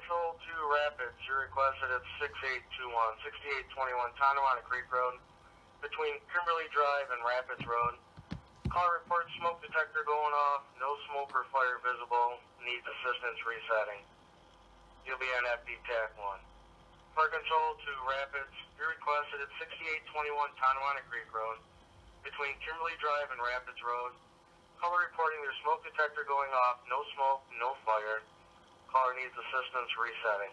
Control to Rapids. You're requested at 6821 Tonawanda Creek Road between Kimberly Drive and Rapids Road. Caller reports smoke detector going off, no smoke or fire visible, needs assistance resetting. You'll be on FD TAC 1. Fire Control to Rapids. You're requested at 6821 Tonawanda Creek Road between Kimberly Drive and Rapids Road. Caller reporting there's smoke detector going off, no smoke, no fire. Caller needs assistance resetting.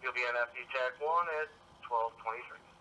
You'll be on FD TAC 1 at 12:23.